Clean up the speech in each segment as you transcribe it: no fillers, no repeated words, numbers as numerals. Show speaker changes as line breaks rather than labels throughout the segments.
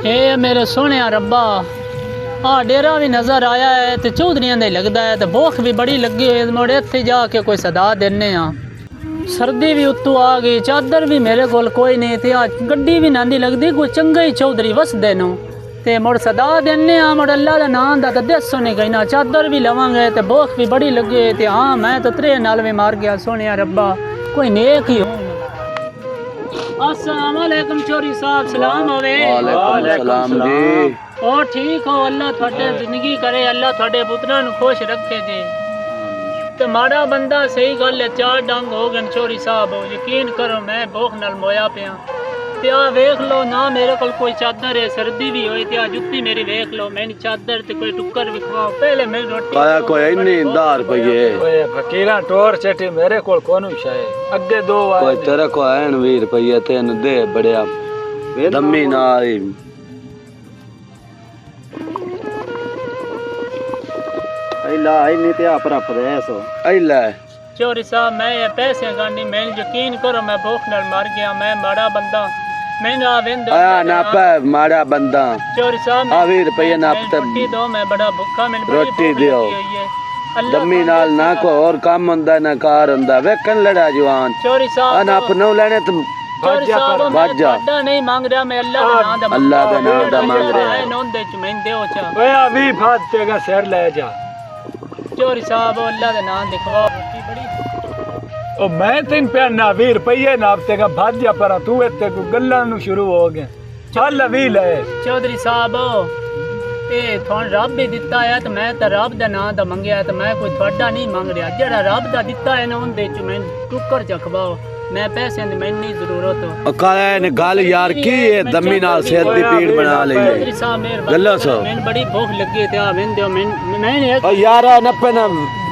हे मेरे सोने रब्बा डेरा भी नज़र आया है तो चौधरियां दे लगता है तो भूख भी बड़ी लगी हुई मोड़े इत्थे जाके कोई सदा देने सर्दी भी उत्तों आ गई चादर भी मेरे कोल कोई नहीं थी गड्डी भी नांदी लगती कोई चंगा ही चौधरी वसदे नो ते मुड़ सदा देने मुड़ अल्लाह का नाम दा ते दसो नहीं कहना चादर भी लवांगे तो भूख भी बड़ी लगी हुई थी। हाँ मैं तो त्रे नाल भी मार गया सोने रब्बा कोई नेक ही हो। अस्सलाम वालेकुम चोरी साहब सलाम होवे।
वालेकुम सलाम जी।
और ठीक हो अल्लाह थोड़े जिंदगी करे अल्लाह थोड़े पुत्रा नु खुश रखे जी। ते माड़ा बंदा सही गल है चार डंग हो गए चोरी साहब यकीन करो मैं भूख नाल मोया पिया ते आ वेख लो ना मेरे कोल कोई चादर है सर्दी भी होई ते आ जुत्ती मेरी वेख लो मैंने चादर ते कोई टुक्कर भी खवाओ पहले मेरी रोटी
पाया कोई इन्नी दार पईए
ओए फकीरा टोर चटी मेरे कोल कोनु शाय अगे दो वार
कोई तेरे को ऐन 20 रुपये तेन दे बड़िया दम्मी नाल
इला इन्नी ते आप रप दे सो
इला
चोरी साहब मैं ये पैसे गानी मैं यकीन करो मैं भूख नाल मर गया मैं माड़ा बंदा मैंने आवेंद
आया नाप माड़ा बंदा
चोरी साहब
20 रुपये नाप ते
रोटी दो मैं बड़ा भूखा मैं
रोटी दियो दम्मी नाल ना को और काम हुंदा ना कार हुंदा वेखन लड़ा जवान
चोरी साहब
नाप नो लेने तुम
चोरी साहब
भाग जा
मैं नहीं मांग रहा मैं
अल्लाह के नाम दा मांग रहा है
नोन दे च मैं देओ चा
ओए अभी फात तेगा सर ले जा
चोरी साहब अल्लाह के नाम दिखवाओ रोटी बड़ी
ओ मैं तीन पे ना 20 रुपये नापतेगा भाग जा पर तू इत्ते को गल्लां नु शुरू हो गए चल अभी ले
चौधरी साहब ए थोन रब भी दिता है तो मैं तो रब दा नाम दा मंगया तो मैं कोई थोड़ा नहीं मांग रहा जेड़ा रब दा दिता है ना उन दे च मैं टुक्कर चखवाओ मैं पैसे दी मैंने नहीं जरूरत हो
काले ने गाल यार की है दम्मी नाल सेहत दी पीड़ बना ली
चौधरी साहब मेरे
गल्ला सो
मैं बड़ी भूख लगी ते आ मैं दो मैं
ओ यार नप्पे ना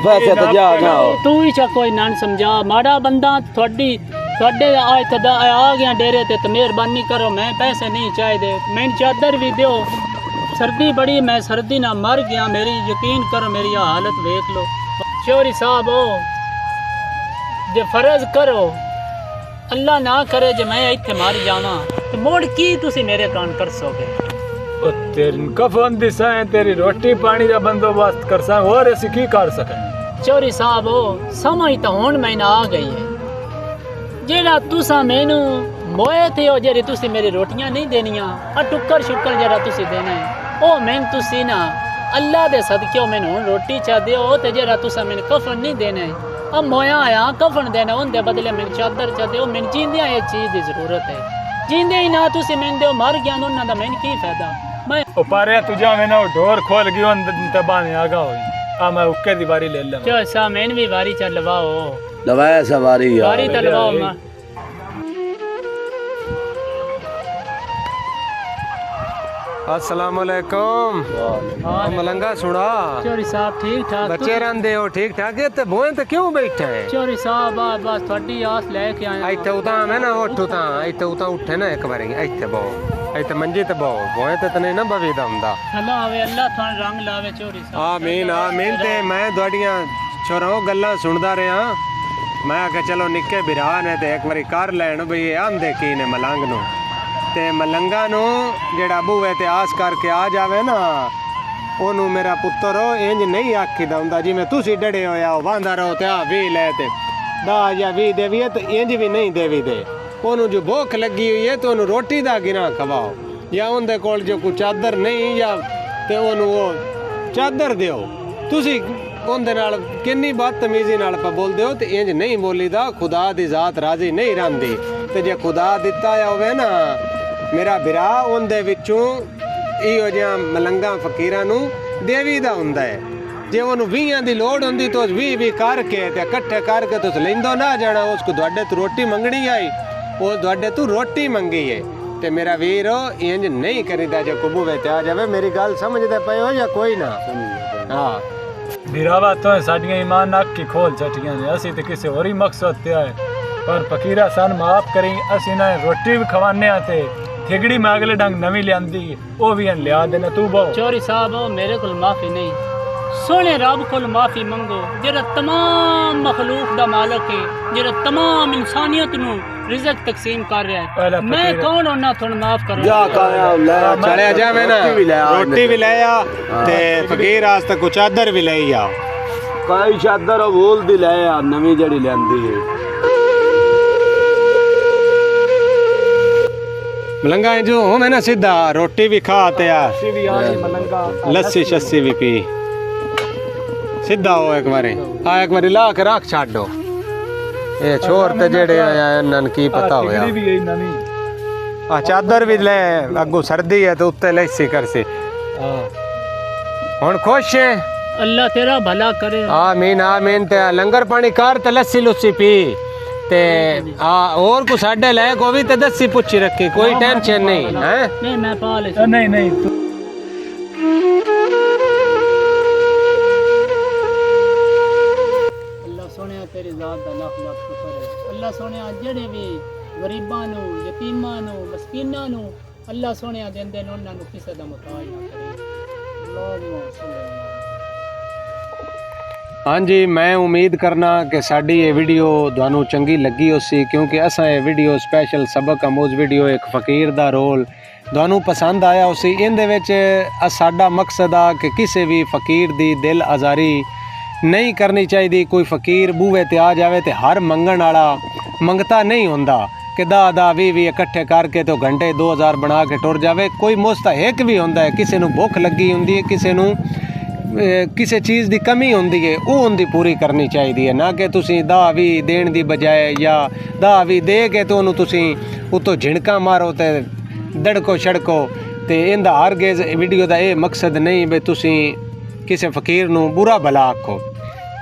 वैसे तो जा ना
तू ही चा कोई ना समझा माड़ा बंदा थोड़ी थोड़े आज तदा आ गया डेरे ते तो मेहरबानी करो मैं पैसे नहीं चाहिए मैं चादर भी दो सर्दी बड़ी मैं सर्दी ना मर गया मेरी यकीन करो मेरी हालत देख लो चोरी साहब हो जे फर्ज करो अल्लाह ना करे जे मैं इत्थे मर जावां तो मोड़ की तुसी मेरे कान कर सोगे
ओ तेरी कफन दिसा है तेरी रोटी पानी दा बंदोबस्त कर सा और ऐसी की कर सके
चोरी साहब हो समझ तो हुण मैंने आ गई है जेड़ा तुसा मैनू मोए थे हो जेरी तुसी मेरी रोटियां नहीं देनियां आ टुक्कर शुक्कर जेड़ा तुसी देना है ओ मैन तुसी ना अल्लाह दे सदके मैनू हुण रोटी चा दियो ते जेड़ा तुसा मैनू कफन नहीं देना है अब मोया आया कफन देना उनके बदले मैंने चादर चा दियो मैंने जींदियां ये चीज की जरूरत है जींदे ही ना तुसी मैंने दियो मर गया उन्हां दा मैंने की फायदा मैं
ओ पारे तुझा में ना डोर खोल गयो ते बाने आगा होई आ मैं उक्के दी बारी ले ले
चो सा मैंने भी बारी चा लवाओ
दवाया सवारी यार
बारी ता लवाओ मां
अस्सलाम वालेकुम मलंगा सुना
चोरी साहब ठीक ठाक
बच्चे रंदे हो ठीक ठाक है ते बोए ते क्यों बैठे हैं
चोरी साहब बस थोड़ी आस लेके आया
इत्थे उता मैं ना उठ उता इत्थे उता उठे ना एक बारी इत्थे बो इत्थे मंजी ते बो बोए ते तने ना बवीदा हुंदा
अल्लाह आवे अल्लाह थान रंग लावे चोरी साहब
आमीन आमीन ते मैं ਤੁਹਾਡੀਆਂ छोराओ गल्लां सुनदा रहा मैं आखे चलो निक्के बिरा ने ते एक बारी कर लैन बई आंदे की ने मलंग नु ते मलंगा नु जेड़ा बूए ते आस करके आ जावे ना ओनू मेरा पुत्तर हो इंज नहीं आखीदा हुंदा जिवें तुसी डड़े होया वांदा रहो ते आ 20 ले ते 10 या 20 देवी ते इंज भी नहीं देवी दे ओनू जो भूख लगी हुई है तो ओनू रोटी दा गिना खवाओ या उनदे कोल जो कोई चादर नहीं या ते ओनू वो चादर दियो तुसी उनदे नाल किन्नी बदतमीजी नाल पा बोलदे हो ते इंज नहीं बोलीदा खुदा दी जात राजी नहीं रहंदी ते जे खुदा दिता होवे ना मेरा बिरा उनदे विचों इहो जिहा मलंगा फकीरां नू देवी दा हुंदा है जे ओनू 20 दी लोड़ हुंदी तो 20 करके ते इकट्ठे करके तुस लैंदो ना जाना उसको तुहाडे तू रोटी मंगनी आई वो तुहाडे तू रोटी मंगी है ते मेरा वीर इंज नहीं करीदा जे कुबू वे आ जावे मेरी गल समझदे पए हो या कोई ना हाँ
बिरावा तो साडियां ईमान नाक की खोल चटियां ने असी ते किसी और ही मकसद ते आए पर फकीरा सन माफ करी असी ना रोटी भी खवाने आते थिगड़ी मांगले डंग नवी लियांदी ओ भी लिया देना तू बहु
चोरी साहब मेरे को माफी नहीं सोने रब को माफी मंगो जेड़ा तमाम मखलूक दा मालिक है, जेड़ा तमाम इंसानियत नु रिज़्क तकसीम कर रहा
पहला
है। मैं
फकीर।
कौन होना थोड़ा माफ करो।
जा काया ले
चले जावे ना
रोटी भी ले आ
रोटी भी ले आ ते फकीर वास्ते कुछ चादर भी ले आ
काई चादर बोल दी ले आ नवी जड़ी लेंदी है।
मलंगा जो हो मैं ना सीधा रोटी भी खा ते आ
भी आ गई मलंगा
लस्सी शस्सी भी पी सीधा हो एक बारी ला के रख छाड़ दो ये छोर ते जेड़े नन की पता होया
टिकड़ी भी गई नवी
आ चादर भी ले अगू सर्दी है तो उत्ते लस्सी कर सी हुन खुश है
अल्लाह तेरा भला करे।
आमीन ते लंगर पानी कर ते लस्सी लुस्सी पी ते और को साडे ले को भी ते दस्सी पुछी रखी कोई टेंशन नहीं है।
नहीं मैं पा ले।
नहीं तू
अल्लाह सोने तेरी जात दा लाख लाख शुक्र है। अल्लाह सोने जेड़े भी गरीबां नु यतीमां नु मस्कीनां नु अल्लाह सोने देंदे ने उन्हां नु किसे दा मुताज ना करे। अल्लाह सुने।
हाँ जी मैं उम्मीद करना कि साड़ी ये वीडियो ਤੁਹਾਨੂੰ ਚੰਗੀ ਲੱਗੀ ਹੋਸੀ क्योंकि असा ये वीडियो स्पैशल सबक आमोज वीडियो एक फकीर ਦਾ रोल ਤੁਹਾਨੂੰ पसंद आया होसी। ਇਹਦੇ ਵਿੱਚ ਸਾਡਾ ਮਕਸਦ ਆ ਕਿ ਕਿਸੇ ਵੀ ਫਕੀਰ ਦੀ ਦਿਲ ਆਜ਼ਾਰੀ नहीं करनी चाहिए। कोई फकीर बूहे ते आ जाए तो हर मंगण वाला मंगता नहीं होंदा कि दा भी इकट्ठे करके तो घंटे 2000 बना के टुर जाए। कोई मुस्तहिक भी होंदा है, किसी नू भुख लगी होंदी है, किसी नू किसी चीज़ की कमी होंदी है, वो उनकी पूरी करनी चाहिए। ना कि तुसी दा भी देण दी बजाय या दा भी दे के तो उन्होंने तुसी उतो झिड़का मारो तो दड़को छड़को तो इनका हरगिज़ वीडियो का ये मकसद नहीं भी तुसी किसी फकीर नू बुरा भला आखो।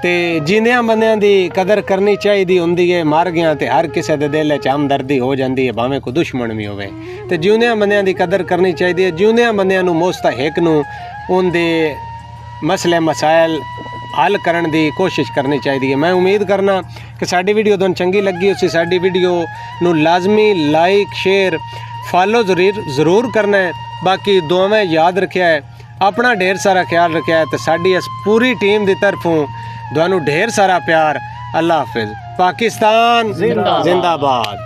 तो जींदियां बंदियां दी कदर करनी चाहिए होंदी है। मर गया तो हर किसी के दिल च हमदर्दी हो जाती है, भावें कोई दुश्मन भी होवे। तो जींदियां बंदियां दी कदर करनी चाहिए। जींदियां बंदियां नू मुस्तहिक नू उनके मसले मसाइल हल करने की कोशिश करनी चाहिए। मैं उम्मीद करना कि साडी वीडियो तुहानू चंगी लगी उसी साडी वीडियो नू लाजमी लाइक शेयर फॉलो ज़रूर करना है। बाकी दुआएं याद रखिया है, अपना ढेर सारा ख्याल रखिया है। तो साडी इस पूरी टीम की तरफों तुहानू ढेर सारा प्यार। अल्लाह हाफिज़। पाकिस्तान जिंदाबाद।